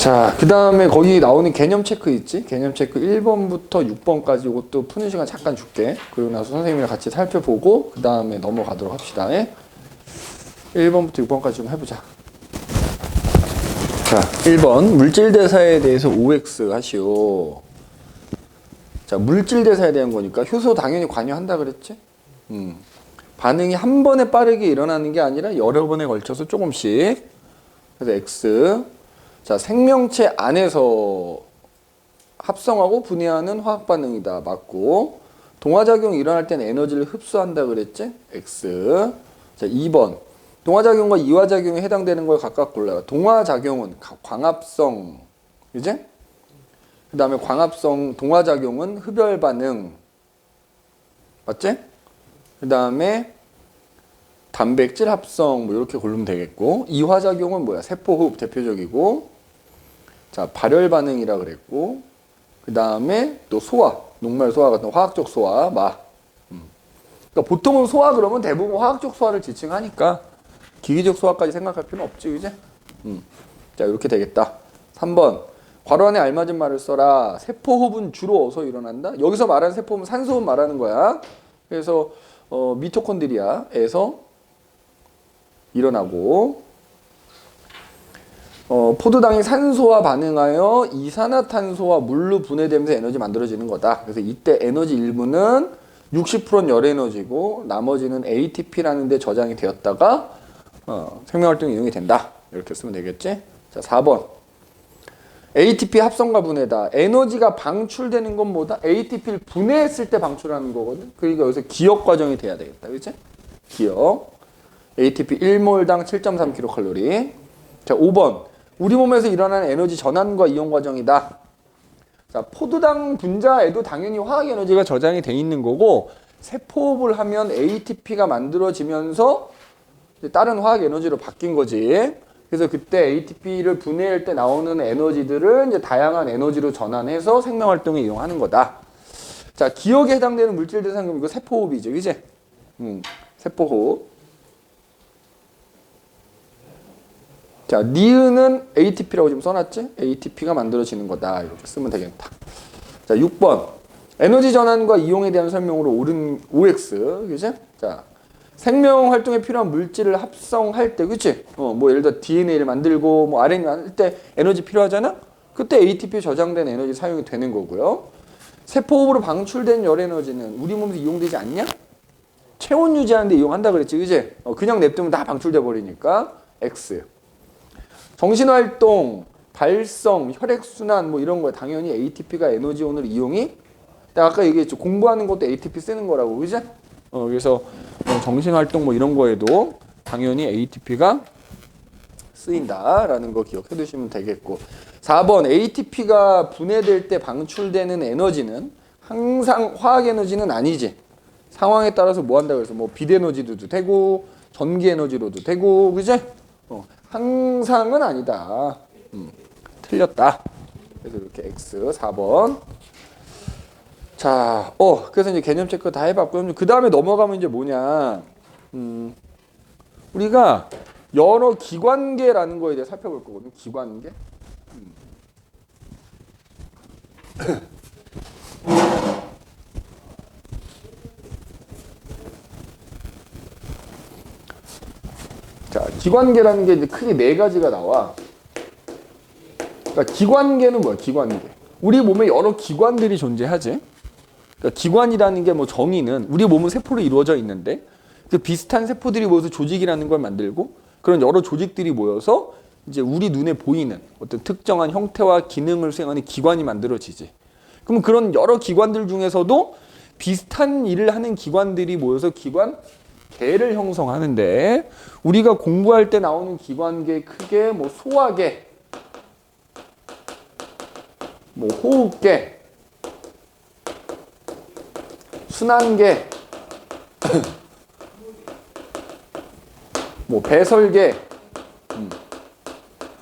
자, 그 다음에 거기 나오는 개념 체크 있지? 개념 체크 1번부터 6번까지 이것도 푸는 시간 잠깐 줄게. 그러고 나서 선생님이랑 같이 살펴보고 그 다음에 넘어가도록 합시다. 1번부터 6번까지 좀 해보자. 자, 1번 물질대사에 대해서 OX 하시오. 자, 물질대사에 대한 거니까 효소 당연히 관여한다 그랬지? 반응이 한 번에 빠르게 일어나는 게 아니라 여러 번에 걸쳐서 조금씩. 그래서 X. 자, 생명체 안에서 합성하고 분해하는 화학 반응이다. 맞고. 동화작용이 일어날 때는 에너지를 흡수한다 그랬지? X. 자, 2번. 동화작용과 이화작용에 해당되는 걸 각각 골라요. 동화작용은 광합성. 그지? 그 다음에 광합성, 동화작용은 흡열 반응. 맞지? 그 다음에 단백질 합성 뭐 이렇게 고르면 되겠고, 이화작용은 뭐야? 세포호흡 대표적이고, 자, 발열 반응이라 그랬고, 그 다음에 또 소화, 녹말 소화 같은 화학적 소화, 그러니까 보통은 소화 그러면 대부분 화학적 소화를 지칭하니까 기계적 소화까지 생각할 필요는 없지, 그지? 자, 이렇게 되겠다. 3번. 괄호 안에 알맞은 말을 써라. 세포호흡은 주로 어디서 일어난다? 여기서 말하는 세포호흡은 산소호흡 말하는 거야. 그래서 미토콘드리아에서 일어나고, 포도당이 산소와 반응하여 이산화탄소와 물로 분해되면서 에너지 만들어지는 거다. 그래서 이때 에너지 일부는 60%는 열에너지고 나머지는 ATP라는 데 저장이 되었다가 생명활동에 이용이 된다. 이렇게 쓰면 되겠지? 자, 4번. ATP 합성과 분해다. 에너지가 방출되는 건 뭐다? ATP를 분해했을 때 방출하는 거거든. 그러니까 여기서 기억 과정이 돼야 되겠다. 그치? 기억. ATP 1몰당 7.3kcal. 자, 5번. 우리 몸에서 일어나는 에너지 전환과 이용 과정이다. 자, 포도당 분자에도 당연히 화학 에너지가 저장이 돼 있는 거고, 세포호흡을 하면 ATP가 만들어지면서 다른 화학 에너지로 바뀐 거지. 그래서 그때 ATP를 분해할 때 나오는 에너지들을 이제 다양한 에너지로 전환해서 생명활동에 이용하는 거다. 자, 기억에 해당되는 물질 대상금 이거 세포호흡이죠, 그지? 세포호흡. 자, 니은은 ATP라고 지금 써놨지? ATP가 만들어지는 거다. 이렇게 쓰면 되겠다. 자, 6번. 에너지 전환과 이용에 대한 설명으로 옳은 OX. 그지? 자, 생명 활동에 필요한 물질을 합성할 때, 그치? 뭐 예를 들어 DNA를 만들고, 뭐 RNA 만들 때 에너지 필요하잖아? 그때 ATP에 저장된 에너지 사용이 되는 거고요. 세포호흡으로 방출된 열 에너지는 우리 몸에서 이용되지 않냐? 체온 유지하는데 이용한다 그랬지, 그치? 그냥 냅두면 다 방출돼 버리니까 X. 정신활동, 발성, 혈액순환 뭐 이런 거에 당연히 ATP가 에너지원으로 이용이, 내가 아까 얘기했죠. 공부하는 것도 ATP 쓰는 거라고, 그지? 그래서 정신활동 뭐 이런 거에도 당연히 ATP가 쓰인다라는 거 기억해 두시면 되겠고. 4번. ATP가 분해될 때 방출되는 에너지는 항상 화학 에너지는 아니지. 상황에 따라서 뭐 한다고 해서 뭐 빛 에너지도 되고 전기 에너지로도 되고, 그지? 항상은 아니다. 틀렸다. 그래서 이렇게 X 4번. 자, 그래서 이제 개념 체크 다 해봤고요. 그 다음에 넘어가면 이제 뭐냐. 우리가 여러 기관계라는 거에 대해 살펴볼 거거든요. 기관계. 자, 기관계라는 게 이제 크게 네 가지가 나와. 그러니까 기관계는 뭐야? 기관계. 우리 몸에 여러 기관들이 존재하지. 그러니까 기관이라는 게 뭐 정의는 우리 몸은 세포로 이루어져 있는데 그 비슷한 세포들이 모여서 조직이라는 걸 만들고 그런 여러 조직들이 모여서 이제 우리 눈에 보이는 어떤 특정한 형태와 기능을 수행하는 기관이 만들어지지. 그럼 그런 여러 기관들 중에서도 비슷한 일을 하는 기관들이 모여서 기관계를 형성하는데 우리가 공부할 때 나오는 기관계 크게 뭐 소화계, 뭐 호흡계, 순환계, 뭐 배설계,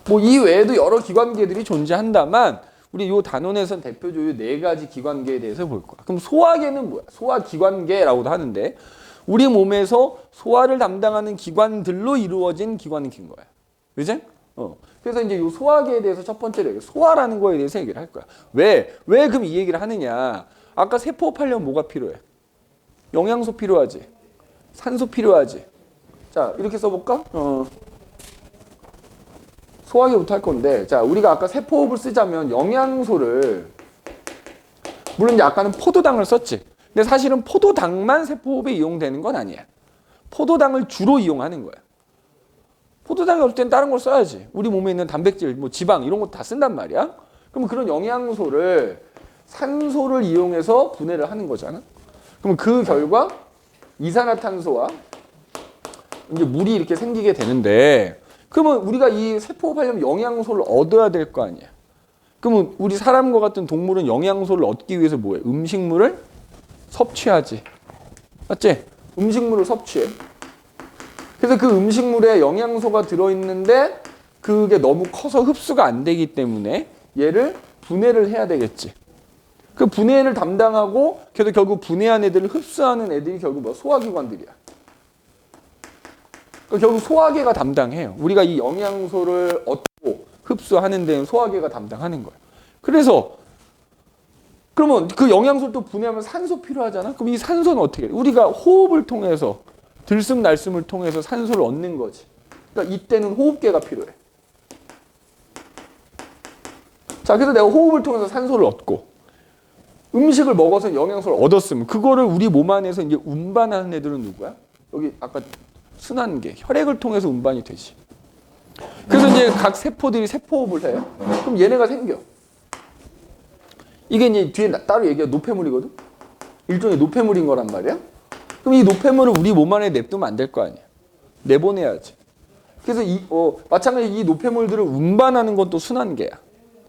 뭐 이 외에도 여러 기관계들이 존재한다만 우리 요 단원에서는 대표적으로 네 가지 기관계에 대해서 볼 거야. 그럼 소화계는 뭐야? 소화기관계라고도 하는데 우리 몸에서 소화를 담당하는 기관들로 이루어진 기관계인 거야. 그지? 그래서 이제 이 소화기에 대해서 첫 번째로 소화라는 거에 대해서 얘기를 할 거야. 왜 그럼 이 얘기를 하느냐? 아까 세포호흡하려면 뭐가 필요해? 영양소 필요하지. 산소 필요하지. 자, 이렇게 써볼까? 소화기부터 할 건데, 자, 우리가 아까 세포호흡을 쓰자면 영양소를, 물론 이제 아까는 포도당을 썼지. 근데 사실은 포도당만 세포호흡에 이용되는 건 아니야. 포도당을 주로 이용하는 거야. 포도당이 없을 땐 다른 걸 써야지. 우리 몸에 있는 단백질, 뭐 지방 이런 거 다 쓴단 말이야. 그럼 그런 영양소를 산소를 이용해서 분해를 하는 거잖아. 그럼 그 결과 이산화탄소와 이제 물이 이렇게 생기게 되는데, 그러면 우리가 이 세포호흡하려면 영양소를 얻어야 될 거 아니야. 그러면 우리 사람과 같은 동물은 영양소를 얻기 위해서 뭐해? 음식물을 섭취하지. 맞지? 음식물을 섭취해. 그래서 그 음식물에 영양소가 들어있는데 그게 너무 커서 흡수가 안 되기 때문에 얘를 분해를 해야 되겠지. 그 분해를 담당하고 그래도 결국 분해한 애들을 흡수하는 애들이 결국 뭐 소화기관들이야. 그러니까 결국 소화계가 담당해요. 우리가 이 영양소를 얻고 흡수하는 데는 소화계가 담당하는 거예요. 그래서 그러면 그 영양소를 또 분해하면 산소 필요하잖아. 그럼 이 산소는 어떻게 해? 우리가 호흡을 통해서 들숨날숨을 통해서 산소를 얻는 거지. 그러니까 이때는 호흡계가 필요해. 자, 그래서 내가 호흡을 통해서 산소를 얻고 음식을 먹어서 영양소를 얻었으면 그거를 우리 몸 안에서 이제 운반하는 애들은 누구야? 여기 아까 순환계, 혈액을 통해서 운반이 되지. 그래서 이제 각 세포들이 세포호흡을 해요. 그럼 얘네가 생겨. 이게 이제 뒤에 따로 얘기해 노폐물이거든. 일종의 노폐물인 거란 말이야. 그럼 이 노폐물을 우리 몸 안에 냅두면 안 될 거 아니야. 내보내야지. 그래서 마찬가지로 이 노폐물들을 운반하는 것도 순환계야.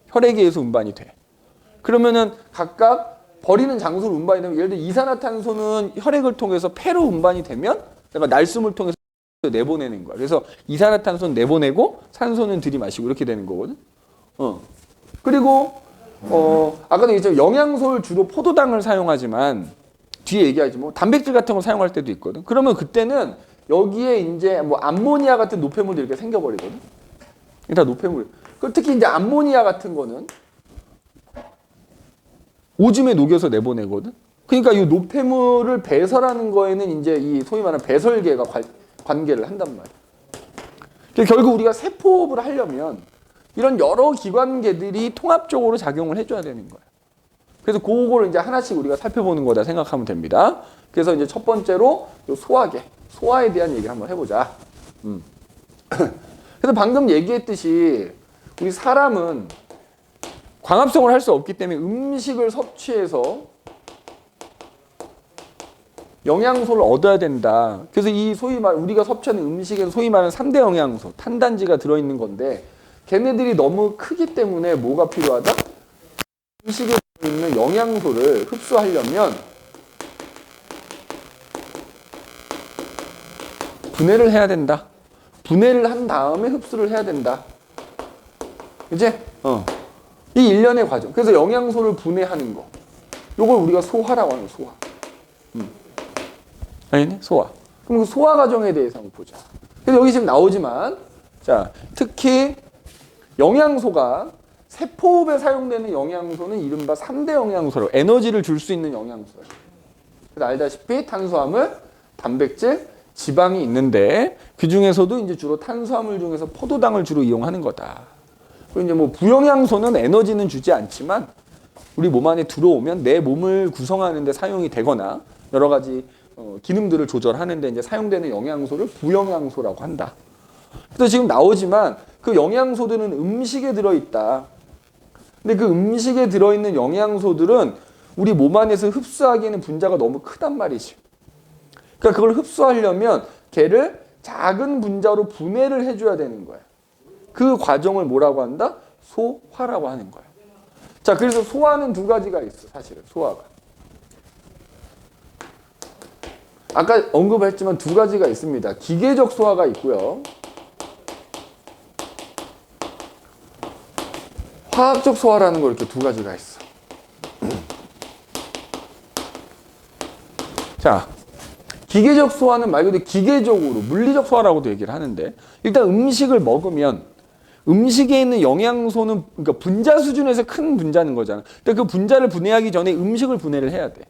혈액에 의해서 운반이 돼. 그러면은 각각 버리는 장소로 운반이 되면 예를 들어 이산화탄소는 혈액을 통해서 폐로 운반이 되면 내가 날숨을 통해서 내보내는 거야. 그래서 이산화탄소는 내보내고 산소는 들이마시고 이렇게 되는 거거든. 그리고 아까도 얘기했지만 영양소를 주로 포도당을 사용하지만 뒤에 얘기하지 뭐 단백질 같은 거 사용할 때도 있거든. 그러면 그때는 여기에 이제 뭐 암모니아 같은 노폐물들이 이렇게 생겨버리거든. 이게 다 노폐물. 특히 이제 암모니아 같은 거는 오줌에 녹여서 내보내거든. 그러니까 이 노폐물을 배설하는 거에는 이제 이 소위 말하는 배설계가 관계를 한단 말이야. 결국 우리가 세포호흡을 하려면 이런 여러 기관계들이 통합적으로 작용을 해줘야 되는 거야. 그래서 그거를 이제 하나씩 우리가 살펴보는 거다 생각하면 됩니다. 그래서 이제 첫 번째로 요 소화계, 소화에 대한 얘기를 한번 해보자. 그래서 방금 얘기했듯이 우리 사람은 광합성을 할 수 없기 때문에 음식을 섭취해서 영양소를 얻어야 된다. 그래서 이 소위 말 우리가 섭취하는 음식에는 소위 말하는 3대 영양소, 탄단지가 들어있는 건데 걔네들이 너무 크기 때문에 뭐가 필요하다? 음식에 있는 영양소를 흡수하려면 분해를 해야 된다. 분해를 한 다음에 흡수를 해야 된다. 그치? 이 일련의 과정. 그래서 영양소를 분해하는 거. 요걸 우리가 소화라고 하는 소화. 아니네? 소화. 그럼 그 소화 과정에 대해서 한번 보자. 그래서 여기 지금 나오지만, 자, 특히 영양소가 세포호흡에 사용되는 영양소는 이른바 3대 영양소로 에너지를 줄 수 있는 영양소예요. 그래서 알다시피 탄수화물, 단백질, 지방이 있는데 그 중에서도 이제 주로 탄수화물 중에서 포도당을 주로 이용하는 거다. 그리고 이제 뭐 부영양소는 에너지는 주지 않지만 우리 몸 안에 들어오면 내 몸을 구성하는 데 사용이 되거나 여러 가지 기능들을 조절하는 데 이제 사용되는 영양소를 부영양소라고 한다. 그래서 지금 나오지만 그 영양소들은 음식에 들어있다. 근데 그 음식에 들어있는 영양소들은 우리 몸 안에서 흡수하기에는 분자가 너무 크단 말이지. 그러니까 그걸 흡수하려면 걔를 작은 분자로 분해를 해줘야 되는 거야. 그 과정을 뭐라고 한다? 소화라고 하는 거야. 자, 그래서 소화는 두 가지가 있어, 사실은 소화가. 아까 언급했지만 두 가지가 있습니다. 기계적 소화가 있고요. 화학적 소화라는 거 이렇게 두 가지가 있어. 자, 기계적 소화는 말 그대로 기계적으로 물리적 소화라고도 얘기를 하는데 일단 음식을 먹으면 음식에 있는 영양소는 그러니까 분자 수준에서 큰 분자는 거잖아. 근데 그 분자를 분해하기 전에 음식을 분해를 해야 돼.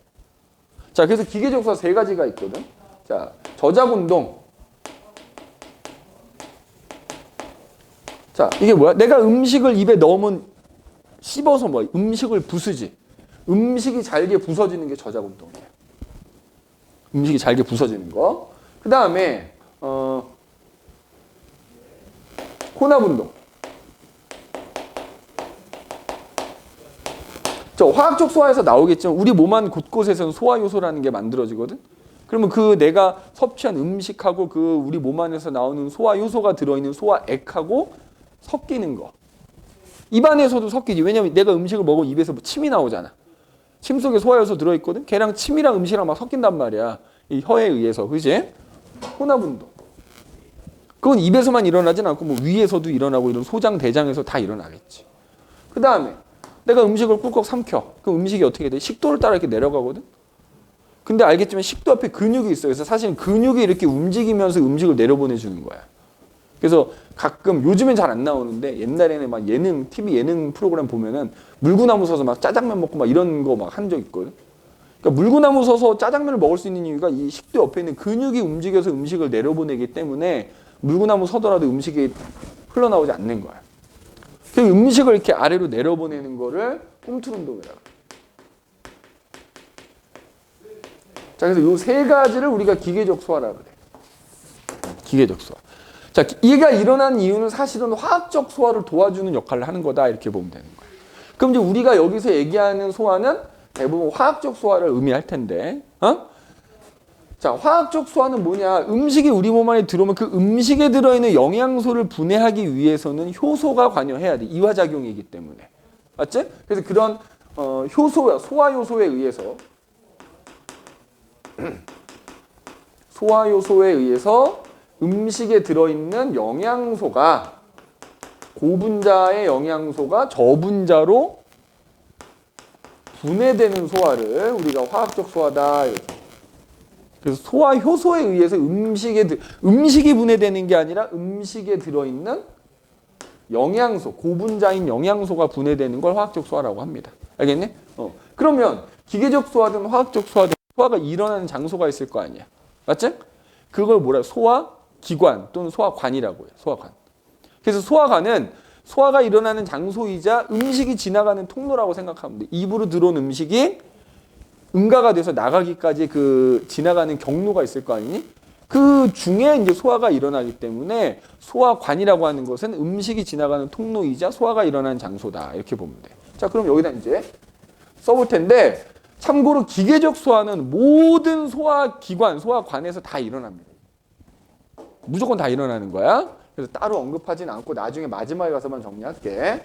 자, 그래서 기계적 소화 세 가지가 있거든. 자, 저작 운동. 자, 이게 뭐야? 내가 음식을 입에 넣으면 씹어서 뭐 음식을 부수지. 음식이 잘게 부서지는 게 저작 운동이에요. 음식이 잘게 부서지는 거. 그 다음에 혼합 운동. 저 화학적 소화에서 나오겠지만 우리 몸 안 곳곳에서는 소화 요소라는 게 만들어지거든. 그러면 그 내가 섭취한 음식하고 그 우리 몸 안에서 나오는 소화 요소가 들어있는 소화액하고 섞이는 거. 입안에서도 섞이지. 왜냐면 내가 음식을 먹으면 입에서 침이 나오잖아. 침 속에 소화 요소 들어있거든. 걔랑 침이랑 음식이랑 막 섞인단 말이야. 이 혀에 의해서. 그지? 혼합 운동. 그건 입에서만 일어나진 않고 뭐 위에서도 일어나고 이런 소장, 대장에서 다 일어나겠지. 그 다음에 내가 음식을 꿀꺽 삼켜. 그럼 음식이 어떻게 돼? 식도를 따라 이렇게 내려가거든. 근데 알겠지만 식도 앞에 근육이 있어요. 그래서 사실 근육이 이렇게 움직이면서 음식을 내려보내주는 거야. 그래서 가끔 요즘엔 잘 안 나오는데 옛날에는 막 예능, TV 예능 프로그램 보면은 물구나무 서서 막 짜장면 먹고 막 이런 거 막 한 적 있거든. 그러니까 물구나무 서서 짜장면을 먹을 수 있는 이유가 이 식도 옆에 있는 근육이 움직여서 음식을 내려보내기 때문에 물구나무 서더라도 음식이 흘러나오지 않는 거야. 그 음식을 이렇게 아래로 내려보내는 거를 홈트 운동이라고. 자, 그래서 요 세 가지를 우리가 기계적 소화라고 그래. 기계적 소화. 자, 이가 일어난 이유는 사실은 화학적 소화를 도와주는 역할을 하는 거다 이렇게 보면 되는 거야. 그럼 이제 우리가 여기서 얘기하는 소화는 대부분 화학적 소화를 의미할 텐데, 자, 화학적 소화는 뭐냐? 음식이 우리 몸 안에 들어오면 그 음식에 들어있는 영양소를 분해하기 위해서는 효소가 관여해야 돼. 이화작용이기 때문에. 맞지? 그래서 그런 효소, 소화 요소에 의해서 소화 요소에 의해서 음식에 들어있는 영양소가 고분자의 영양소가 저분자로 분해되는 소화를 우리가 화학적 소화다 이렇게. 그래서 소화 효소에 의해서 음식이 분해되는 게 아니라 음식에 들어있는 영양소, 고분자인 영양소가 분해되는 걸 화학적 소화라고 합니다. 알겠니? 그러면 기계적 소화든 화학적 소화든 소화가 일어나는 장소가 있을 거 아니야. 맞지? 그걸 뭐라 소화기관 또는 소화관이라고 해요. 소화관. 그래서 소화관은 소화가 일어나는 장소이자 음식이 지나가는 통로라고 생각하면 돼. 입으로 들어온 음식이 응가가 돼서 나가기까지 그 지나가는 경로가 있을 거 아니니? 그 중에 이제 소화가 일어나기 때문에 소화관이라고 하는 것은 음식이 지나가는 통로이자 소화가 일어나는 장소다. 이렇게 보면 돼. 자, 그럼 여기다 이제 써볼 텐데 참고로 기계적 소화는 모든 소화기관, 소화관에서 다 일어납니다. 무조건 다 일어나는 거야. 그래서 따로 언급하진 않고 나중에 마지막에 가서만 정리할게.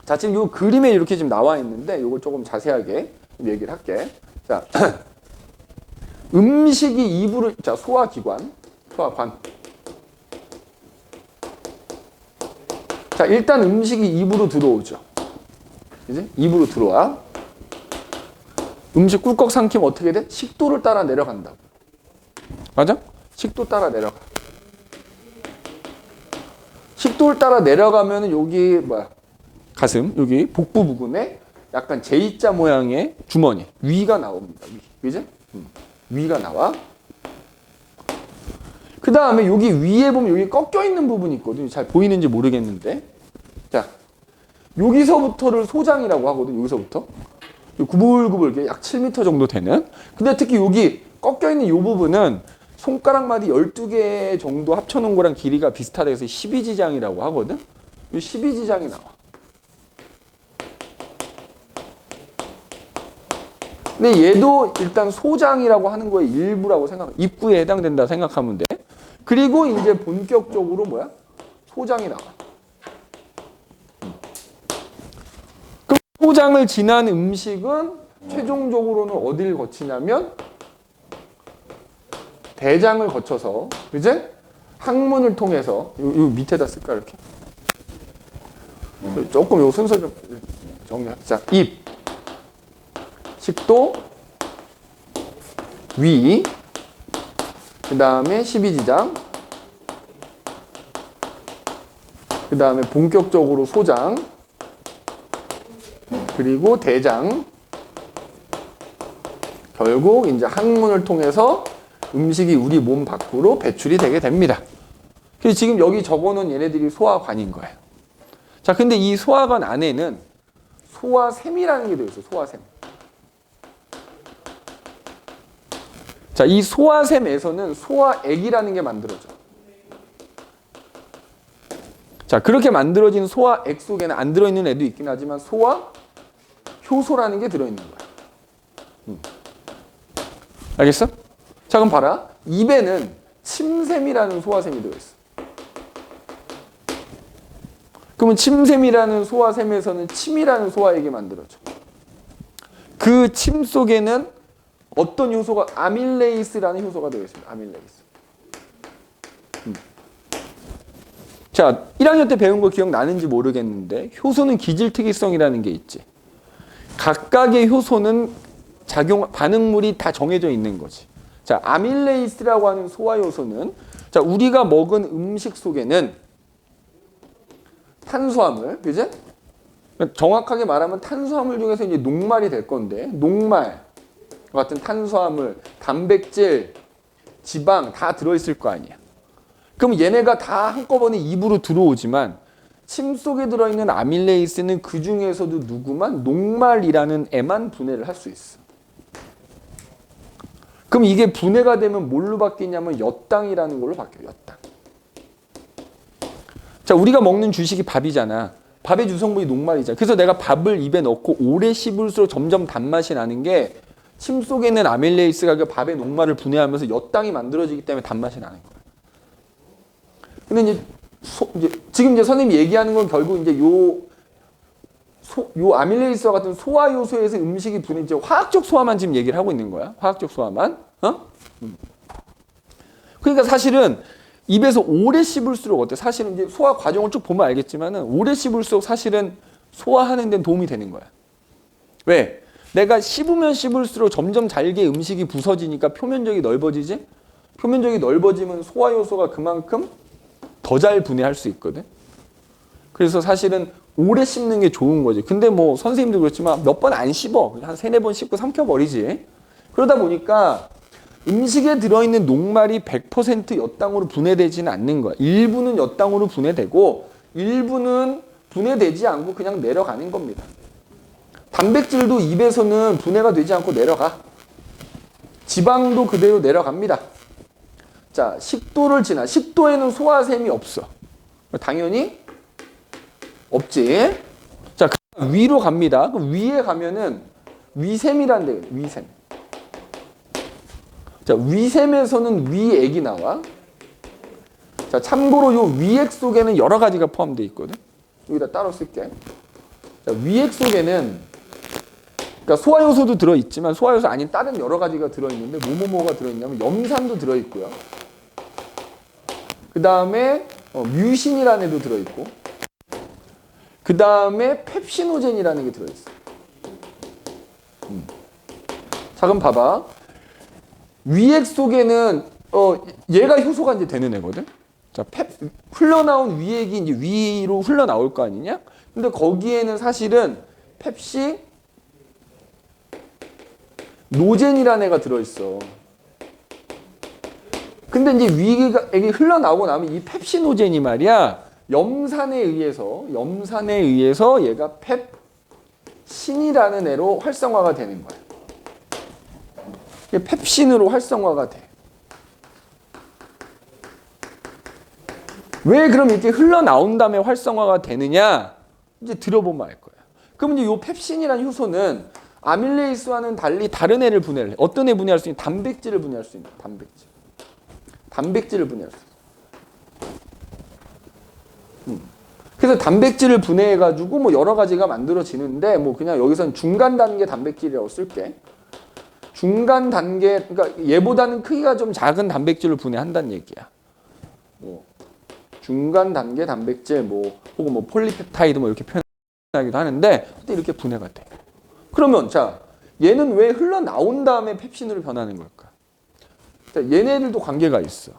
자, 지금 이 그림에 이렇게 지금 나와 있는데 이걸 조금 자세하게 얘기를 할게. 자, 음식이 입으로, 자, 소화기관, 소화관. 자, 일단 음식이 입으로 들어오죠. 그지? 입으로 들어와. 음식 꿀꺽 삼키면 어떻게 돼? 식도를 따라 내려간다고. 맞아? 식도 따라 내려가. 식도를 따라 내려가면 여기 뭐야? 가슴, 여기 복부 부근에 약간 J자 모양의 주머니, 위가 나옵니다. 위. 그지? 위가 나와. 그 다음에 여기 위에 보면 여기 꺾여 있는 부분이 있거든요. 잘 보이는지 모르겠는데. 자, 여기서부터를 소장이라고 하거든요. 여기서부터. 구불구불 약 7m 정도 되는. 근데 특히 여기 꺾여 있는 이 부분은 손가락 마디 12개 정도 합쳐놓은 거랑 길이가 비슷하다 해서 12지장이라고 하거든. 이 12지장이 나와. 근데 얘도 일단 소장이라고 하는 거의 일부라고 입구에 해당된다 생각하면 돼. 그리고 이제 본격적으로 뭐야? 소장이 나와. 그럼 소장을 지난 음식은 최종적으로는 어디를 거치냐면 대장을 거쳐서, 이제 항문을 통해서 요 밑에다 쓸까 이렇게. 조금 요 순서 좀 정리하자. 입, 식도, 위, 그 다음에 12지장, 그 다음에 본격적으로 소장, 그리고 대장, 결국 이제 항문을 통해서 음식이 우리 몸 밖으로 배출이 되게 됩니다. 그래서 지금 여기 적어놓은 얘네들이 소화관인 거예요. 자, 근데 이 소화관 안에는 소화샘이라는 게 들어있어요. 소화샘. 자, 이 소화샘에서는 소화액이라는 게 만들어져요. 자, 그렇게 만들어진 소화액 속에는 안 들어있는 애도 있긴 하지만 소화효소라는 게 들어있는 거야. 알겠어? 자, 그럼 봐라. 입에는 침샘이라는 소화샘이 들어있어. 그러면 침샘이라는 소화샘에서는 침이라는 소화액이 만들어져. 그 침 속에는 어떤 효소가, 아밀레이스라는 효소가 들어있습니다. 아밀레이스. 자, 1학년 때 배운 거 기억나는지 모르겠는데 효소는 기질특이성이라는 게 있지. 각각의 효소는 반응물이 다 정해져 있는 거지. 자, 아밀레이스라고 하는 소화효소는 자, 우리가 먹은 음식 속에는 탄수화물, 그지? 정확하게 말하면 탄수화물 중에서 이제 녹말이 될 건데, 녹말 같은 탄수화물, 단백질, 지방 다 들어있을 거 아니야. 그럼 얘네가 다 한꺼번에 입으로 들어오지만 침 속에 들어있는 아밀레이스는 그 중에서도 누구만 녹말이라는 애만 분해를 할 수 있어. 그럼 이게 분해가 되면 뭘로 바뀌냐면 엿당이라는 걸로 바뀌어요. 엿당. 자, 우리가 먹는 주식이 밥이잖아. 밥의 주성분이 녹말이잖아. 그래서 내가 밥을 입에 넣고 오래 씹을수록 점점 단맛이 나는 게 침 속에 있는 아밀레이스가 그 밥의 녹말을 분해하면서 엿당이 만들어지기 때문에 단맛이 나는 거야. 근데 이제, 지금 이제 선생님이 얘기하는 건 결국 이제 요 아밀레이스와 같은 소화 요소에서 음식이 분해, 이제 화학적 소화만 지금 얘기를 하고 있는 거야. 화학적 소화만. 그러니까 사실은 입에서 오래 씹을수록 어때? 사실은 이제 소화 과정을 쭉 보면 알겠지만은 오래 씹을수록 사실은 소화하는 데는 도움이 되는 거야. 왜? 내가 씹으면 씹을수록 점점 잘게 음식이 부서지니까 표면적이 넓어지지? 표면적이 넓어지면 소화 요소가 그만큼 더 잘 분해할 수 있거든. 그래서 사실은 오래 씹는 게 좋은 거지. 근데 뭐 선생님도 그렇지만 몇 번 안 씹어. 한 3-4번 씹고 삼켜버리지. 그러다 보니까 음식에 들어있는 녹말이 100% 엿당으로 분해되지는 않는 거야. 일부는 엿당으로 분해되고 일부는 분해되지 않고 그냥 내려가는 겁니다. 단백질도 입에서는 분해가 되지 않고 내려가. 지방도 그대로 내려갑니다. 자, 식도를 지나. 식도에는 소화샘이 없어. 당연히 없지. 자, 위로 갑니다. 그럼 위에 가면은 위샘이라는 데가 있어요. 위샘. 자, 위샘에서는 위액이 나와. 자, 참고로 요 위액 속에는 여러 가지가 포함되어 있거든. 여기다 따로 쓸게. 자, 위액 속에는 그러니까 소화효소도 들어있지만 소화효소 아닌 다른 여러 가지가 들어있는데 뭐가 들어있냐면 염산도 들어있고요. 그 다음에 뮤신이라는 애도 들어있고 그 다음에 펩시노젠이라는 게 들어있어. 자, 그럼 봐봐. 위액 속에는 얘가 효소가 이제 되는 애거든. 자, 흘러나온 위액이 이제 위로 흘러나올 거 아니냐? 근데 거기에는 사실은 펩시 노젠이라는 애가 들어있어. 근데 이제 위액이 흘러나오고 나면 이 펩시노젠이 말이야 염산에 의해서 얘가 펩신이라는 애로 활성화가 되는 거야. 펩신으로 활성화가 돼. 왜 그럼 이렇게 흘러나온 다음에 활성화가 되느냐? 이제 들어보면 알 거야. 그럼 이제 요 펩신이라는 효소는 아밀레이스와는 달리 다른 애를 분해를 해. 어떤 애 분해할 수 있는? 단백질을 분해할 수 있는. 단백질을 분해할 수 있어. 그래서 단백질을 분해해가지고 뭐 여러 가지가 만들어지는데 뭐 그냥 여기서는 중간 단계 단백질이라고 쓸게. 중간 단계, 그러니까 얘보다는 크기가 좀 작은 단백질을 분해한다는 얘기야. 뭐 중간 단계 단백질, 뭐 혹은 뭐 폴리펩타이드 뭐 이렇게 표현하기도 하는데 이렇게 분해가 돼. 그러면 자, 얘는 왜 흘러나온 다음에 펩신으로 변하는 걸까? 자, 얘네들도 관계가 있어.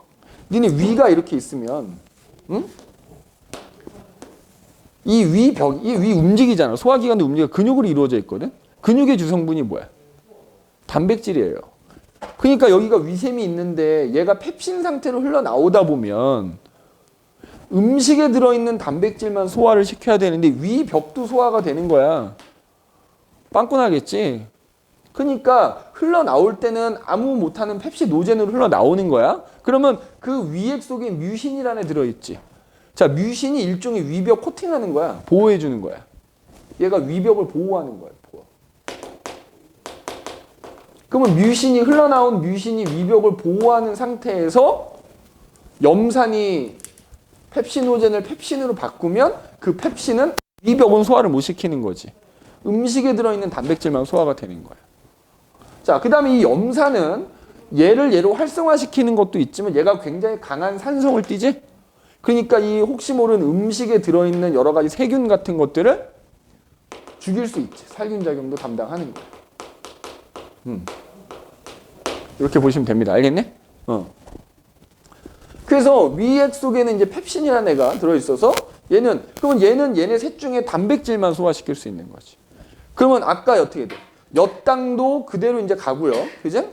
니네 위가 이렇게 있으면, 응? 이 위 움직이잖아. 소화기관도 움직여. 근육으로 이루어져 있거든. 근육의 주성분이 뭐야? 단백질이에요. 그러니까 여기가 위샘이 있는데 얘가 펩신 상태로 흘러나오다 보면 음식에 들어있는 단백질만 소화를 시켜야 되는데 위벽도 소화가 되는 거야. 빵꾸나겠지? 그러니까 흘러나올 때는 아무 못하는 펩시 노젠으로 흘러나오는 거야. 그러면 그 위액 속에 뮤신이라는 애 들어있지. 자, 뮤신이 일종의 위벽 코팅하는 거야. 보호해주는 거야. 얘가 위벽을 보호하는 거야. 보호. 그러면 흘러나온 뮤신이 위벽을 보호하는 상태에서 염산이 펩시노젠을 펩신으로 바꾸면 그 펩신은 위벽은 소화를 못 시키는 거지. 음식에 들어있는 단백질만 소화가 되는 거야. 자, 그 다음에 이 염산은 얘로 활성화시키는 것도 있지만 얘가 굉장히 강한 산성을 띠지? 그러니까 이 혹시 모르는 음식에 들어있는 여러 가지 세균 같은 것들을 죽일 수 있지. 살균 작용도 담당하는 거야. 이렇게 보시면 됩니다. 알겠네? 그래서 위액 속에는 이제 펩신이라는 애가 들어있어서 그러면 얘네 셋 중에 단백질만 소화시킬 수 있는 거지. 그러면 아까 어떻게 돼? 엿당도 그대로 이제 가고요. 그죠?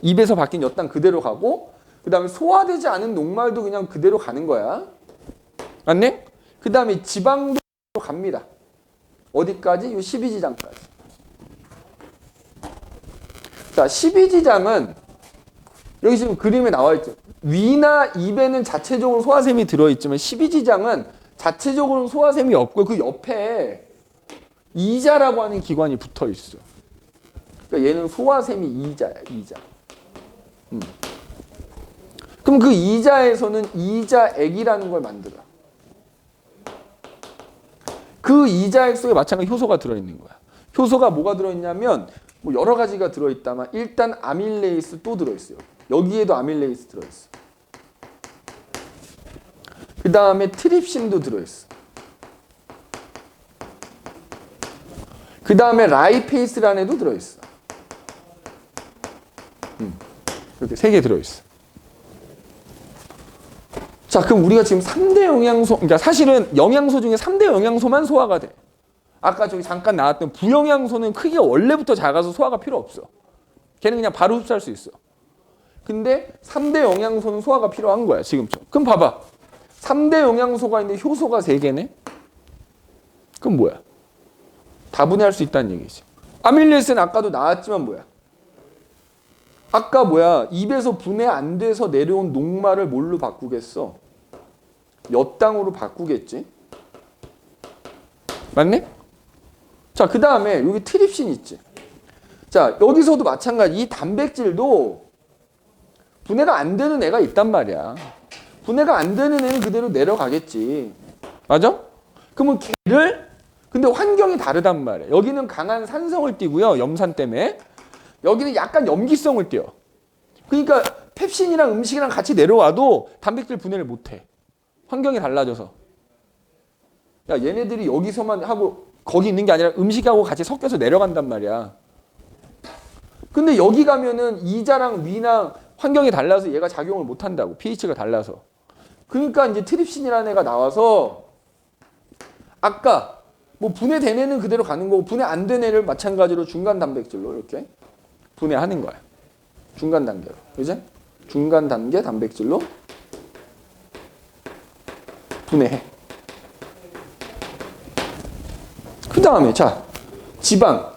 입에서 바뀐 엿당 그대로 가고, 그 다음에 소화되지 않은 녹말도 그냥 그대로 가는 거야. 맞니? 그 다음에 지방도 갑니다. 어디까지? 이 12지장까지. 자, 12지장은 여기 지금 그림에 나와 있죠. 위나 입에는 자체적으로 소화샘이 들어있지만 12지장은 자체적으로는 소화샘이 없고 그 옆에 이자라고 하는 기관이 붙어 있어. 그러니까 얘는 소화샘이 이자야, 이자. 그럼 그 이자에서는 이자액이라는 걸 만들어. 그 이자액 속에 마찬가지 효소가 들어있는 거야. 효소가 뭐가 들어있냐면 뭐 여러 가지가 들어있다만 일단 아밀레이스 또 들어있어요. 여기에도 아밀레이스 들어있어. 그 다음에 트립신도 들어있어. 그 다음에 라이페이스라는 애도 들어있어. 이렇게 3개 들어있어. 자, 그럼 우리가 지금 3대 영양소, 그러니까 사실은 영양소 중에 3대 영양소만 소화가 돼. 아까 저기 잠깐 나왔던 부영양소는 크기가 원래부터 작아서 소화가 필요 없어. 걔는 그냥 바로 흡수할 수 있어. 근데 3대 영양소는 소화가 필요한 거야, 지금처럼. 그럼 봐봐. 3대 영양소가 있는데 효소가 3개네? 그럼 뭐야? 다분해할 수 있다는 얘기지. 아밀레이스는 아까도 나왔지만 뭐야? 아까 뭐야? 입에서 분해 안 돼서 내려온 녹말을 뭘로 바꾸겠어? 엿당으로 바꾸겠지? 맞네? 자, 그 다음에 여기 트립신 있지? 자, 여기서도 마찬가지. 이 단백질도 분해가 안 되는 애가 있단 말이야. 분해가 안 되는 애는 그대로 내려가겠지. 맞아? 그러면 걔를 근데 환경이 다르단 말이야. 여기는 강한 산성을 띠고요. 염산 때문에. 여기는 약간 염기성을 띠어. 그러니까 펩신이랑 음식이랑 같이 내려와도 단백질 분해를 못해. 환경이 달라져서. 야, 얘네들이 여기서만 하고 거기 있는 게 아니라 음식하고 같이 섞여서 내려간단 말이야. 근데 여기 가면은 이자랑 위랑 환경이 달라서 얘가 작용을 못한다고. pH가 달라서. 그러니까 이제 트립신이라는 애가 나와서 아까 뭐 분해된 애는 그대로 가는 거고 분해 안 된 애를 마찬가지로 중간 단백질로 이렇게 분해하는 거야. 중간 단계로. 그지? 중간 단계 단백질로 분해해. 그 다음에 자, 지방.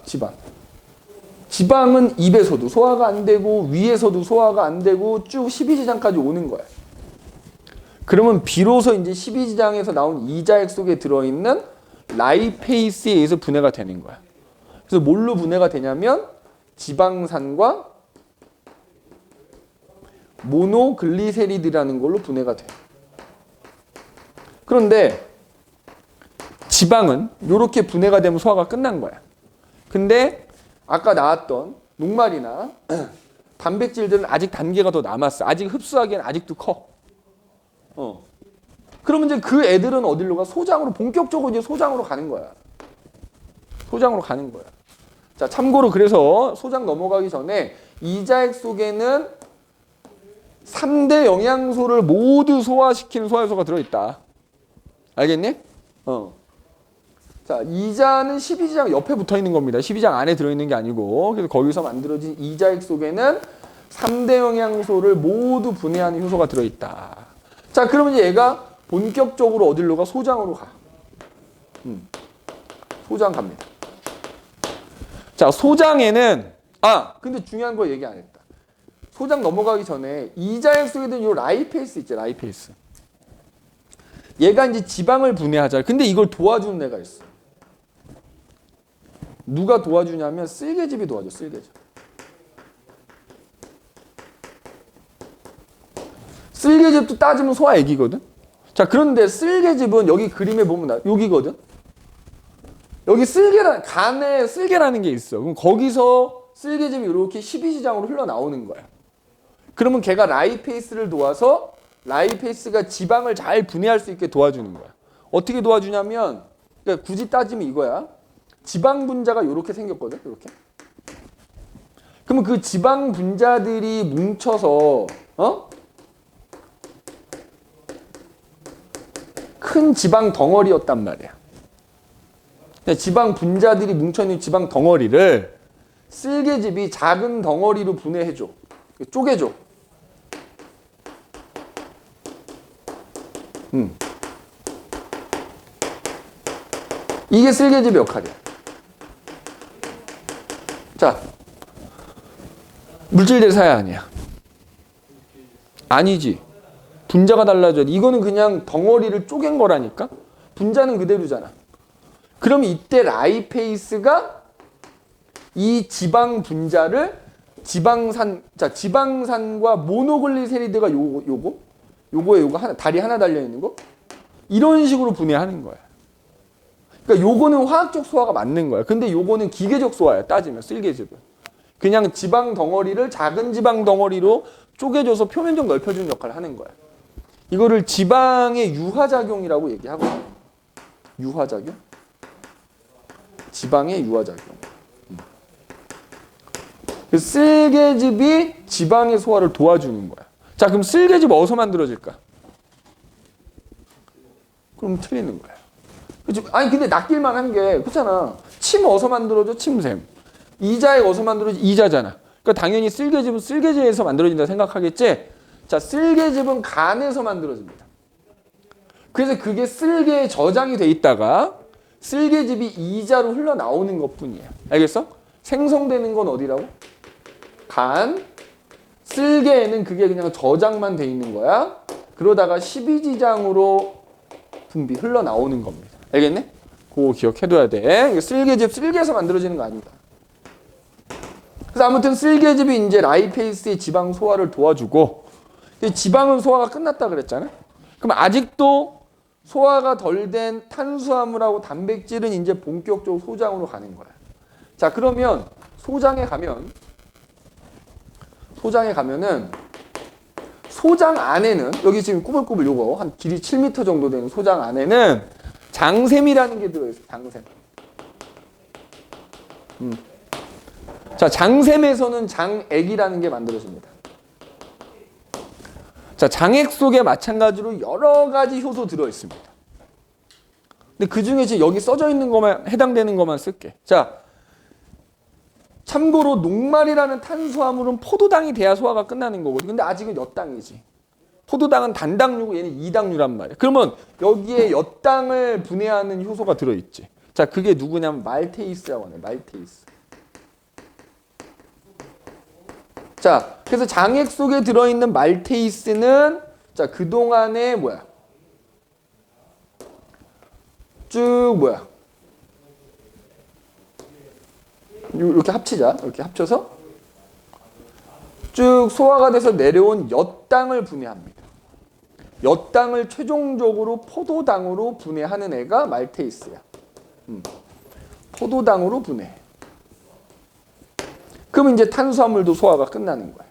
지방은 입에서도 소화가 안 되고 위에서도 소화가 안 되고 쭉 12지장까지 오는 거야. 그러면 비로소 이제 12지장에서 나온 이자액 속에 들어있는 라이페이스에 의해서 분해가 되는 거야. 그래서 뭘로 분해가 되냐면 지방산과 모노글리세리드라는 걸로 분해가 돼. 그런데 지방은 이렇게 분해가 되면 소화가 끝난 거야. 근데 아까 나왔던 녹말이나 단백질들은 아직 단계가 더 남았어. 아직 흡수하기엔 아직도 커. 그러면 이제 그 애들은 어디로 가? 소장으로 본격적으로 이제 소장으로 가는 거야. 소장으로 가는 거야. 자, 참고로 그래서 소장 넘어가기 전에 이자액 속에는 3대 영양소를 모두 소화시키는 소화효소가 들어있다. 알겠니? 자, 이자는 12지장 옆에 붙어 있는 겁니다. 12지장 안에 들어있는 게 아니고. 그래서 거기서 만들어진 이자액 속에는 3대 영양소를 모두 분해하는 효소가 들어있다. 자, 그러면 이제 얘가 본격적으로 어디로 가? 소장으로 가. 소장 갑니다. 자, 소장에는 근데 중요한 거 얘기 안 했다. 소장 넘어가기 전에 이자액 속에 든 요 라이페이스 있죠, 라이페이스. 얘가 이제 지방을 분해하자. 근데 이걸 도와주는 애가 있어. 누가 도와주냐면 쓸개즙이 도와줘, 쓸개즙. 쓸개즙도 따지면 소화액이거든. 자, 그런데 쓸개즙은 여기 그림에 보면 여기거든. 여기 간에 쓸개라는 게 있어. 그럼 거기서 쓸개즙이 이렇게 12지장으로 흘러나오는 거야. 그러면 걔가 라이페이스를 도와서 라이페이스가 지방을 잘 분해할 수 있게 도와주는 거야. 어떻게 도와주냐면, 그러니까 굳이 따지면 이거야. 지방 분자가 이렇게 생겼거든, 이렇게. 그러면 그 지방 분자들이 뭉쳐서 큰 지방 덩어리였단 말이야. 지방 분자들이 뭉쳐있는 지방 덩어리를 쓸개즙이 작은 덩어리로 분해해줘. 쪼개줘. 이게 쓸개즙의 역할이야. 자, 물질 대사야 아니야? 아니지. 분자가 달라져. 이거는 그냥 덩어리를 쪼갠 거라니까? 분자는 그대로잖아. 그럼 이때 라이페이스가 이 지방 분자를 지방산과 모노글리세리드가 요거 하나, 다리 하나 달려 있는 거 이런 식으로 분해하는 거야. 그러니까 요거는 화학적 소화가 맞는 거야. 근데 요거는 기계적 소화야. 따지면 쓸개즙은 그냥 지방 덩어리를 작은 지방 덩어리로 쪼개줘서 표면적 넓혀주는 역할을 하는 거야. 이거를 지방의 유화작용이라고 얘기하거든. 유화작용? 지방의 유화작용. 쓸개즙이 지방의 소화를 도와주는 거야. 자, 그럼 쓸개즙 어디서 만들어질까? 그럼 틀리는 거야. 그치? 아니 근데 낚일만 한 게 그렇잖아. 침 어디서 만들어져? 침샘. 이자액 어디서 만들어져? 이자잖아. 그러니까 당연히 쓸개즙은 쓸개제에서 만들어진다 생각하겠지? 자, 쓸개즙은 간에서 만들어집니다. 그래서 그게 쓸개에 저장이 돼 있다가 쓸개즙이 이자로 흘러나오는 것뿐이에요. 알겠어? 생성되는 건 어디라고? 간. 쓸개에는 그게 그냥 저장만 돼 있는 거야. 그러다가 12지장으로 분비 흘러나오는 겁니다. 알겠네? 그거 기억해둬야 돼. 쓸개즙, 쓸개에서 만들어지는 거 아니다. 그래서 아무튼 쓸개즙이 이제 라이페이스의 지방 소화를 도와주고, 지방은 소화가 끝났다 그랬잖아? 그럼 아직도 소화가 덜 된 탄수화물하고 단백질은 이제 본격적으로 소장으로 가는 거야. 자, 그러면 소장에 가면은 소장 안에는 여기 지금 꾸불꾸불 요거 한 길이 7m 정도 되는 소장 안에는 장샘이라는 게 들어있어요. 장샘. 자, 장샘에서는 장액이라는 게 만들어집니다. 자, 장액 속에 마찬가지로 여러 가지 효소 들어있습니다. 근데 그 중에 지금 여기 써져 있는 것만, 해당되는 것만 쓸게. 자, 참고로 녹말이라는 탄수화물은 포도당이 돼야 소화가 끝나는 거거든. 근데 아직은 엿당이지. 포도당은 단당류고 얘는 이당류란 말이야. 그러면 여기에 엿당을 분해하는 효소가 들어있지. 자, 그게 누구냐면 말테이스라고 하네. 말테이스. 자, 그래서 장액 속에 들어있는 말테이스는 자, 그동안에 이렇게 합치자. 이렇게 합쳐서 쭉 소화가 돼서 내려온 엿당을 분해합니다. 엿당을 최종적으로 포도당으로 분해하는 애가 말테이스야. 포도당으로 분해. 그럼 이제 탄수화물도 소화가 끝나는 거야.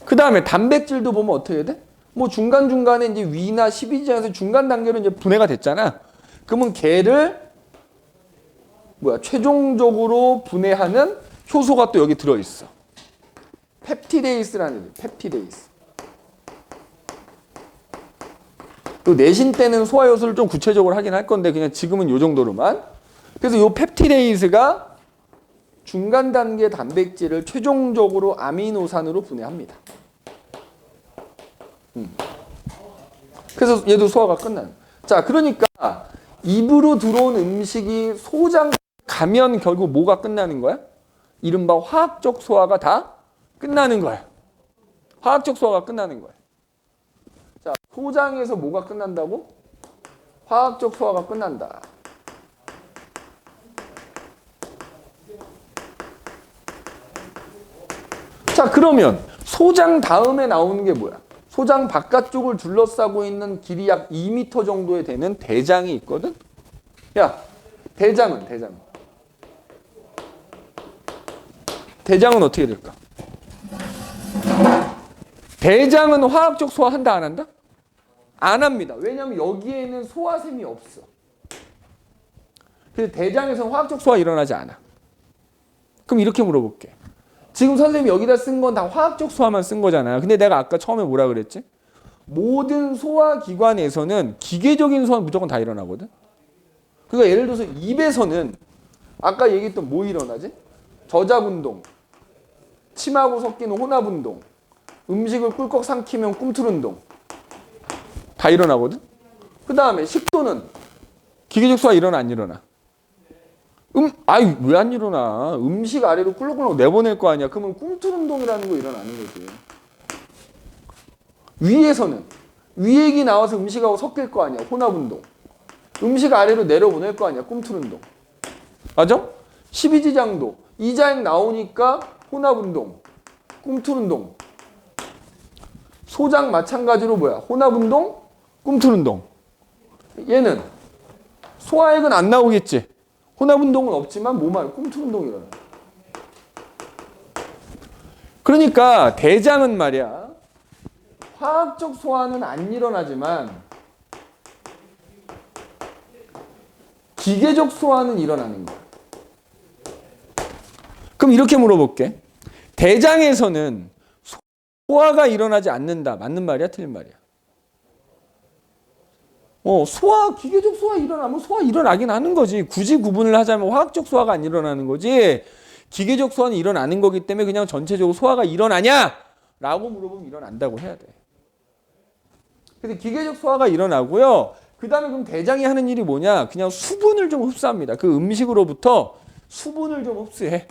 그 다음에 단백질도 보면 어떻게 해야 돼? 뭐 중간중간에 이제 위나 12지장에서 중간 단계로 이제 분해가 됐잖아. 그러면 걔를 최종적으로 분해하는 효소가 또 여기 들어있어. 펩티데이스라는 애, 펩티데이스. 또 내신 때는 소화 요소를 좀 구체적으로 하긴 할 건데 그냥 지금은 요 정도로만. 그래서 요 펩티데이즈가 중간 단계 단백질을 최종적으로 아미노산으로 분해합니다. 그래서 얘도 소화가 끝나는. 자, 그러니까 입으로 들어온 음식이 소장 가면 결국 뭐가 끝나는 거야? 이른바 화학적 소화가 다 끝나는 거야. 화학적 소화가 끝나는 거야. 자, 소장에서 뭐가 끝난다고? 화학적 소화가 끝난다. 자, 그러면 소장 다음에 나오는 게 뭐야? 소장 바깥쪽을 둘러싸고 있는 길이 약 2m 정도에 되는 대장이 있거든? 야, 대장은 어떻게 될까? 대장은 화학적 소화 한다, 안 한다? 안 합니다. 왜냐하면 여기에는 소화샘이 없어. 그래서 대장에서는 화학적 소화 일어나지 않아. 그럼 이렇게 물어볼게. 지금 선생님이 여기다 쓴 건 다 화학적 소화만 쓴 거잖아. 근데 내가 아까 처음에 뭐라 그랬지? 모든 소화기관에서는 기계적인 소화는 무조건 다 일어나거든. 그러니까 예를 들어서 입에서는 아까 얘기했던 뭐 일어나지? 저작운동, 침하고 섞이는 혼합운동, 음식을 꿀꺽 삼키면 꿈틀운동 다 일어나거든. 그 다음에 식도는 기계적 소화 일어나 안 일어나? 아이 왜 안 일어나? 음식 아래로 꿀렁꿀렁 내보낼 거 아니야. 그러면 꿈틀운동이라는 거 일어나는 거지. 위에서는 위액이 나와서 음식하고 섞일 거 아니야. 혼합운동. 음식 아래로 내려보낼 거 아니야. 꿈틀운동. 맞아? 십이지장도 이자액 나오니까 혼합운동, 꿈틀운동. 소장 마찬가지로 뭐야? 혼합운동, 꿈틀운동. 얘는 소화액은 안 나오겠지. 혼합운동은 없지만 뭐만 꿈틀운동이 일어나. 그러니까 대장은 말이야. 화학적 소화는 안 일어나지만 기계적 소화는 일어나는 거야. 그럼 이렇게 물어볼게. 대장에서는 소화가 일어나지 않는다. 맞는 말이야? 틀린 말이야? 소화, 기계적 소화 일어나면 소화 일어나긴 하는 거지. 굳이 구분을 하자면 화학적 소화가 안 일어나는 거지. 기계적 소화는 일어나는 거기 때문에 그냥 전체적으로 소화가 일어나냐? 라고 물어보면 일어난다고 해야 돼. 그래서 기계적 소화가 일어나고요. 그 다음에 그럼 대장이 하는 일이 뭐냐? 그냥 수분을 좀 흡수합니다. 그 음식으로부터 수분을 좀 흡수해.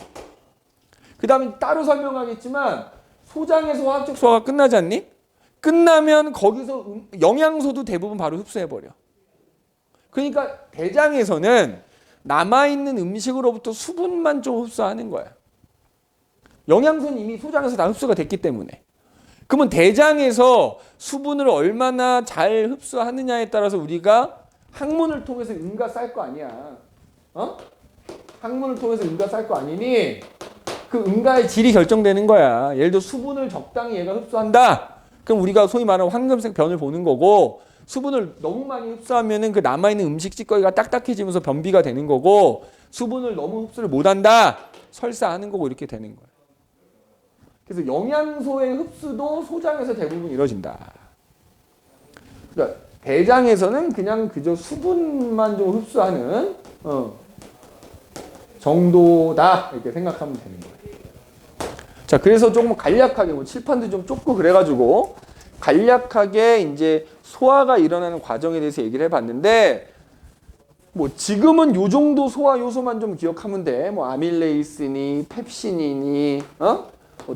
그 다음에 따로 설명하겠지만 소장에서 화학적 소화가 끝나지 않니? 끝나면 거기서 영양소도 대부분 바로 흡수해버려. 그러니까 대장에서는 남아있는 음식으로부터 수분만 좀 흡수하는 거야. 영양소는 이미 소장에서 다 흡수가 됐기 때문에. 그러면 대장에서 수분을 얼마나 잘 흡수하느냐에 따라서 우리가 항문을 통해서 응가 쌀 거 아니야. 항문을 통해서 응가 쌀 거 아니니? 그 응가의 질이 결정되는 거야. 예를 들어 수분을 적당히 얘가 흡수한다. 그럼 우리가 소위 말하는 황금색 변을 보는 거고, 수분을 너무 많이 흡수하면은 그 남아있는 음식 찌꺼기가 딱딱해지면서 변비가 되는 거고, 수분을 너무 흡수를 못한다. 설사하는 거고 이렇게 되는 거야. 그래서 영양소의 흡수도 소장에서 대부분 이루어진다. 그러니까 대장에서는 그냥 그저 수분만 좀 흡수하는 정도다 이렇게 생각하면 되는 거예요. 자, 그래서 조금 간략하게 칠판도 좀 좁고 그래가지고 간략하게 이제 소화가 일어나는 과정에 대해서 얘기를 해봤는데, 지금은 요 정도 소화 요소만 좀 기억하면 돼. 아밀레이스니, 펩신이니,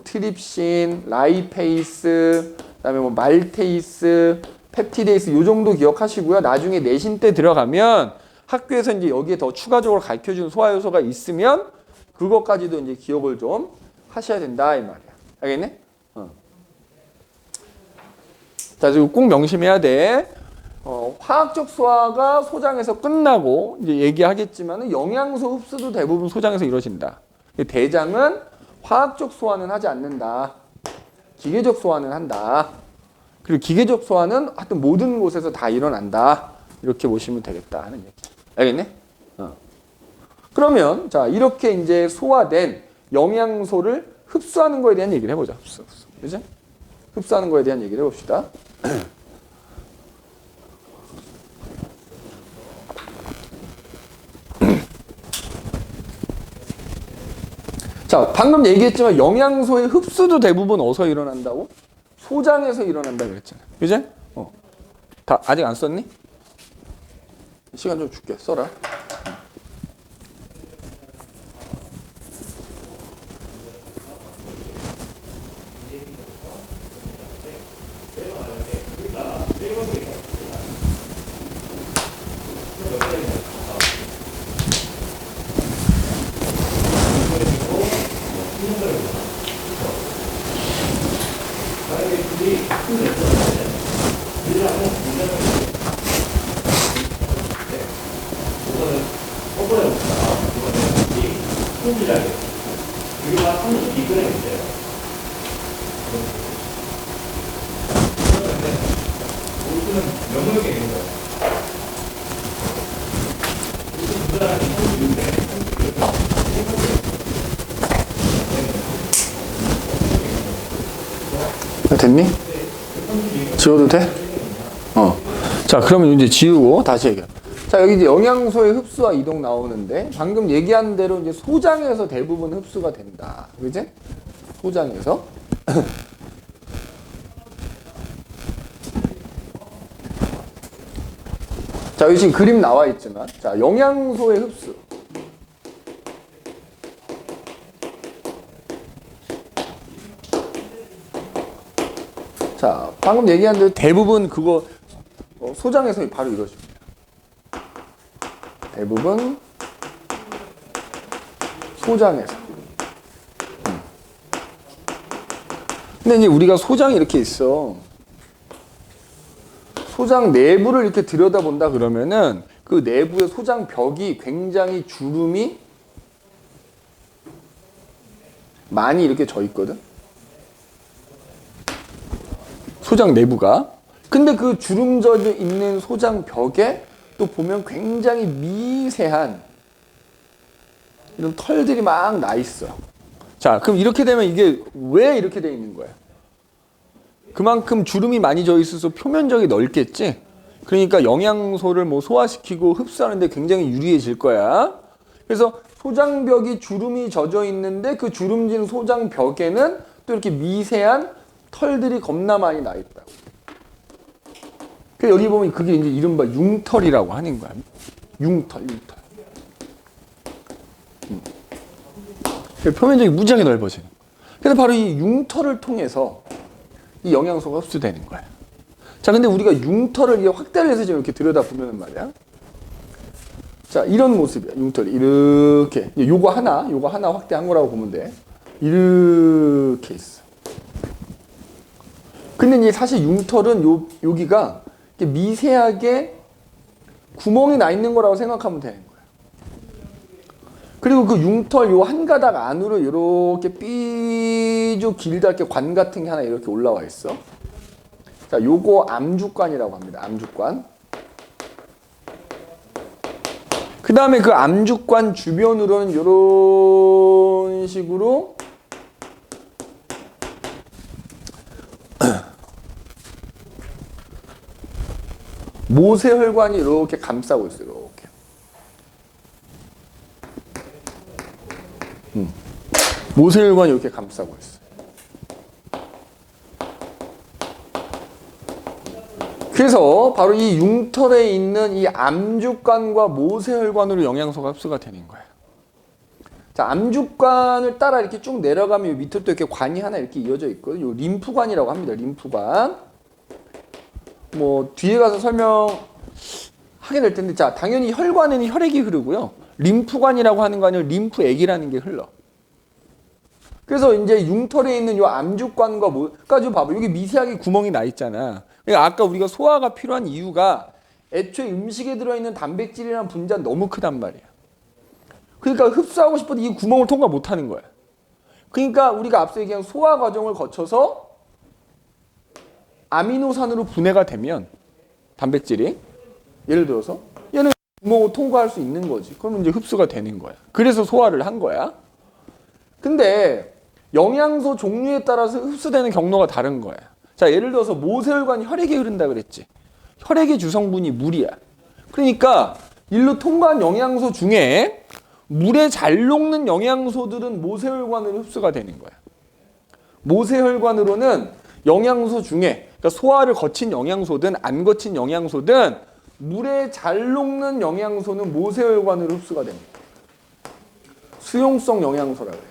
트립신, 라이페이스, 그다음에 말테이스, 펩티데이스 요 정도 기억하시고요. 나중에 내신 때 들어가면 학교에서 이제 여기에 더 추가적으로 가르쳐주는 소화 요소가 있으면 그것까지도 이제 기억을 좀 하셔야 된다 이 말이야. 알겠네? 자, 지금 꼭 명심해야 돼. 화학적 소화가 소장에서 끝나고 이제 얘기하겠지만은 영양소 흡수도 대부분 소장에서 이루어진다. 대장은 화학적 소화는 하지 않는다. 기계적 소화는 한다. 그리고 기계적 소화는 하여튼 모든 곳에서 다 일어난다. 이렇게 보시면 되겠다 하는 얘기. 알겠네? 그러면 자, 이렇게 이제 소화된 영양소를 흡수하는 거에 대한 얘기를 해보자. 그죠? 흡수하는 거에 대한 얘기를 해봅시다. 자, 방금 얘기했지만 영양소의 흡수도 대부분 어디서 일어난다고? 소장에서 일어난다 그랬잖아. 그지? 다 아직 안 썼니? 시간 좀 줄게. 써라. 됐니? 지워도 돼? 자, 그러면 이제 지우고 다시 얘기해. 자, 여기 이제 영양소의 흡수와 이동 나오는데 방금 얘기한 대로 이제 소장에서 대부분 흡수가 된다. 그지? 소장에서. 자, 여기 지금 그림 나와 있지만 자, 영양소의 흡수. 자, 방금 얘기한 대로 대부분 그거 소장에서 바로 이루어집니다. 대부분 소장에서. 근데 이제 우리가 소장이 이렇게 있어. 소장 내부를 이렇게 들여다본다 그러면은 그 내부의 소장 벽이 굉장히 주름이 많이 이렇게 져 있거든. 소장 내부가. 근데 그 주름 져져 있는 소장 벽에 또 보면 굉장히 미세한 이런 털들이 막 나 있어. 자, 그럼 이렇게 되면 이게 왜 이렇게 돼 있는 거야? 그만큼 주름이 많이 져 있어서 표면적이 넓겠지? 그러니까 영양소를 뭐 소화시키고 흡수하는데 굉장히 유리해질 거야. 그래서 소장벽이 주름이 져져 있는데 그 주름진 소장벽에는 또 이렇게 미세한 털들이 겁나 많이 나 있다고. 여기 보면 그게 이제 이른바 융털이라고 하는 거야. 융털. 표면적이 무지하게 넓어지는 거야. 그래서 바로 이 융털을 통해서 이 영양소가 흡수되는 거야. 자, 근데 우리가 융털을 확대를 해서 지금 이렇게 들여다보면 말이야. 자, 이런 모습이야. 융털이 이렇게. 요거 하나 확대한 거라고 보면 돼. 이렇게 있어. 근데 이제 사실 융털은 여기가 미세하게 구멍이 나 있는 거라고 생각하면 되는 거야. 그리고 그 융털 요 한 가닥 안으로 이렇게 삐죽 길다 이렇게 관 같은 게 하나 이렇게 올라와 있어. 자, 요거 암주관이라고 합니다. 암주관. 그 다음에 그 암주관 주변으로는 이런 식으로 모세혈관이 이렇게 감싸고 있어요. 이렇게. 모세혈관이 이렇게 감싸고 있어요. 그래서 바로 이 융털에 있는 이 암주관과 모세혈관으로 영양소가 흡수가 되는 거예요. 자, 암주관을 따라 이렇게 쭉 내려가면 밑에 또 이렇게 관이 하나 이렇게 이어져 있거든요. 림프관이라고 합니다. 림프관. 뭐 뒤에 가서 설명하게 될 텐데, 자, 당연히 혈관에는 혈액이 흐르고요. 림프관이라고 하는 거 아니고 림프액이라는 게 흘러. 그래서 이제 융털에 있는 요 암주관과 그러니까 좀 봐봐. 여기 미세하게 구멍이 나 있잖아. 그러니까 아까 우리가 소화가 필요한 이유가 애초에 음식에 들어있는 단백질이랑 분자는 너무 크단 말이야. 그러니까 흡수하고 싶어도 이 구멍을 통과 못 하는 거야. 그러니까 우리가 앞서 얘기한 소화 과정을 거쳐서 아미노산으로 분해가 되면 단백질이 예를 들어서 얘는 구멍을 통과할 수 있는 거지. 그러면 이제 흡수가 되는 거야. 그래서 소화를 한 거야. 근데 영양소 종류에 따라서 흡수되는 경로가 다른 거야. 자, 예를 들어서 모세혈관이 혈액에 흐른다 그랬지. 혈액의 주성분이 물이야. 그러니까 일로 통과한 영양소 중에 물에 잘 녹는 영양소들은 모세혈관으로 흡수가 되는 거야. 모세혈관으로는 영양소 중에, 그러니까 소화를 거친 영양소든 안 거친 영양소든 물에 잘 녹는 영양소는 모세혈관으로 흡수가 됩니다. 수용성 영양소라고 해요.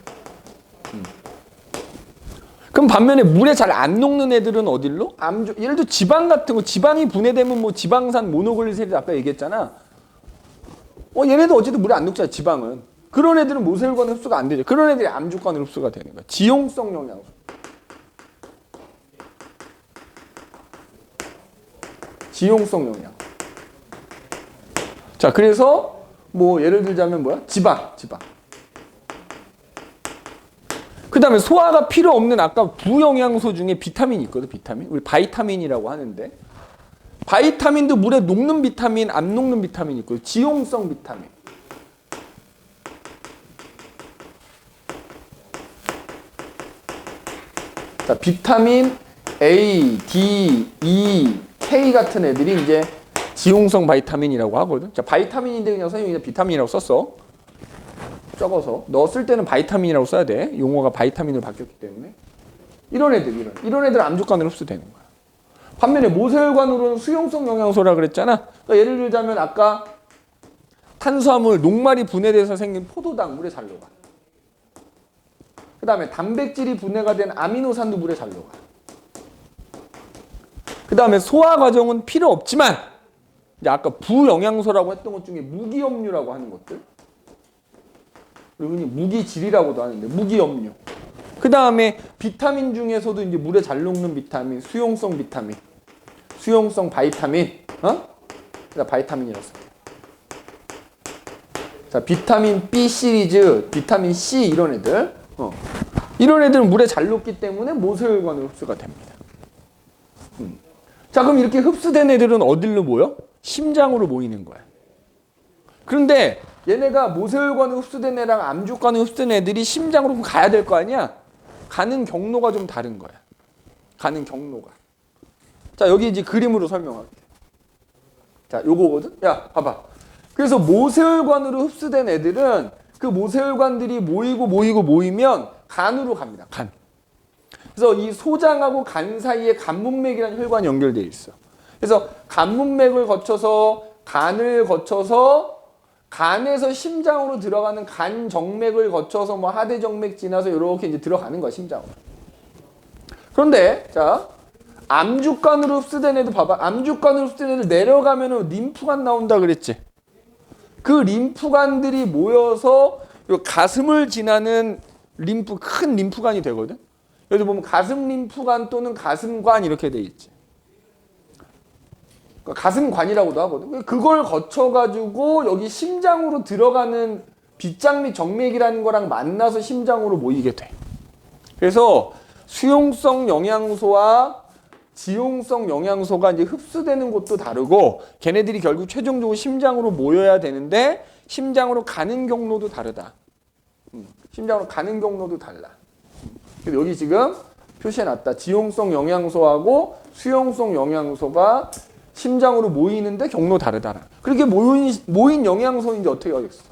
그럼 반면에 물에 잘 안 녹는 애들은 어딜로? 예를 들어 지방 같은 거, 지방이 분해되면 뭐 지방산 모노글리세리드 아까 얘기했잖아. 얘네들 어쨌든 물에 안 녹잖아, 지방은. 그런 애들은 모세혈관 흡수가 안 되죠. 그런 애들이 암주관 흡수가 되는 거야. 지용성 영양소. 지용성 영양. 자, 그래서 뭐 예를 들자면 뭐야? 지방. 그 다음에 소화가 필요 없는 아까 부영양소 중에 비타민이 있거든, 비타민. 우리 바이타민이라고 하는데. 바이타민도 물에 녹는 비타민, 안 녹는 비타민이 있거든. 지용성 비타민. 자, 비타민 A, D, E, K 같은 애들이 이제 지용성 바이타민이라고 하거든. 자, 바이타민인데 그냥 선생님이 그냥 비타민이라고 썼어. 적어서. 너 쓸 때는 바이타민이라고 써야 돼. 용어가 바이타민으로 바뀌었기 때문에. 이런 애들 암족관으로 흡수되는 거야. 반면에 모세혈관으로는 수용성 영양소라 그랬잖아. 그러니까 예를 들자면 아까 탄수화물, 녹말이 분해돼서 생긴 포도당 물에 잘 녹아. 그 다음에 단백질이 분해가 된 아미노산도 물에 잘 녹아. 그 다음에 소화 과정은 필요 없지만 이제 아까 부영양소라고 했던 것 중에 무기염류라고 하는 것들. 그리고 무기질이라고도 하는데 무기염류. 그 다음에 비타민 중에서도 이제 물에 잘 녹는 비타민, 수용성 비타민, 수용성 바이타민, 그러니까 바이타민이라고 써요. 자, 비타민 B 시리즈, 비타민 C 이런 애들, 이런 애들은 물에 잘 녹기 때문에 모세혈관으로 흡수가 됩니다. 자, 그럼 이렇게 흡수된 애들은 어디로 모여? 심장으로 모이는 거야. 그런데 얘네가 모세혈관으로 흡수된 애랑 암족관으로 흡수된 애들이 심장으로 가야 될 거 아니야? 가는 경로가 좀 다른 거야. 가는 경로가. 자, 여기 이제 그림으로 설명할게. 자, 요거거든? 야, 봐봐. 그래서 모세혈관으로 흡수된 애들은 그 모세혈관들이 모이면 간으로 갑니다. 간. 그래서 이 소장하고 간 사이에 간문맥이라는 혈관이 연결되어 있어. 그래서 간문맥을 거쳐서 간을 거쳐서 간에서 심장으로 들어가는 간정맥을 거쳐서 뭐 하대정맥 지나서 이렇게 이제 들어가는 거야, 심장으로. 그런데 자, 암주관으로 흡수된 애들 봐봐. 암주관으로 흡수된 애들 내려가면은 림프관 나온다 그랬지. 그 림프관들이 모여서 가슴을 지나는 큰 림프관이 되거든. 여기 보면 가슴 림프관 또는 가슴관 이렇게 돼 있지. 가슴관이라고도 하거든. 그걸 거쳐가지고 여기 심장으로 들어가는 빗장 및 정맥이라는 거랑 만나서 심장으로 모이게 돼. 그래서 수용성 영양소와 지용성 영양소가 이제 흡수되는 곳도 다르고 걔네들이 결국 최종적으로 심장으로 모여야 되는데 심장으로 가는 경로도 다르다. 심장으로 가는 경로도 달라. 그래서 여기 지금 표시해놨다. 지용성 영양소하고 수용성 영양소가 심장으로 모이는데 경로 다르다. 그렇게 모인 영양소는 이제 어떻게 하겠어?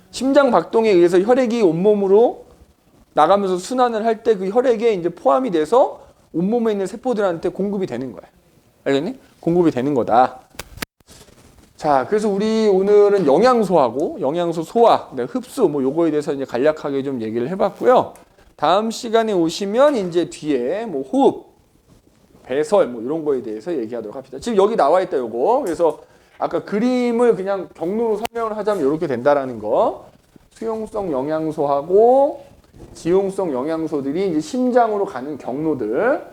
심장 박동에 의해서 혈액이 온몸으로 나가면서 순환을 할 때 그 혈액에 이제 포함이 돼서 온몸에 있는 세포들한테 공급이 되는 거야. 알겠니? 공급이 되는 거다. 자, 그래서 우리 오늘은 영양소하고 영양소 소화, 흡수 뭐 요거에 대해서 이제 간략하게 좀 얘기를 해봤고요. 다음 시간에 오시면 이제 뒤에 뭐 호흡, 배설 뭐 이런 거에 대해서 얘기하도록 합시다. 지금 여기 나와 있다 요거. 그래서 아까 그림을 그냥 경로로 설명을 하자면 이렇게 된다라는 거. 수용성 영양소하고 지용성 영양소들이 이제 심장으로 가는 경로들.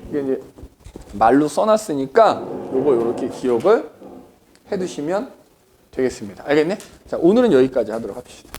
이게 이제 말로 써놨으니까 요거 이렇게 기억을 해두시면 되겠습니다. 알겠네? 자, 오늘은 여기까지 하도록 합시다.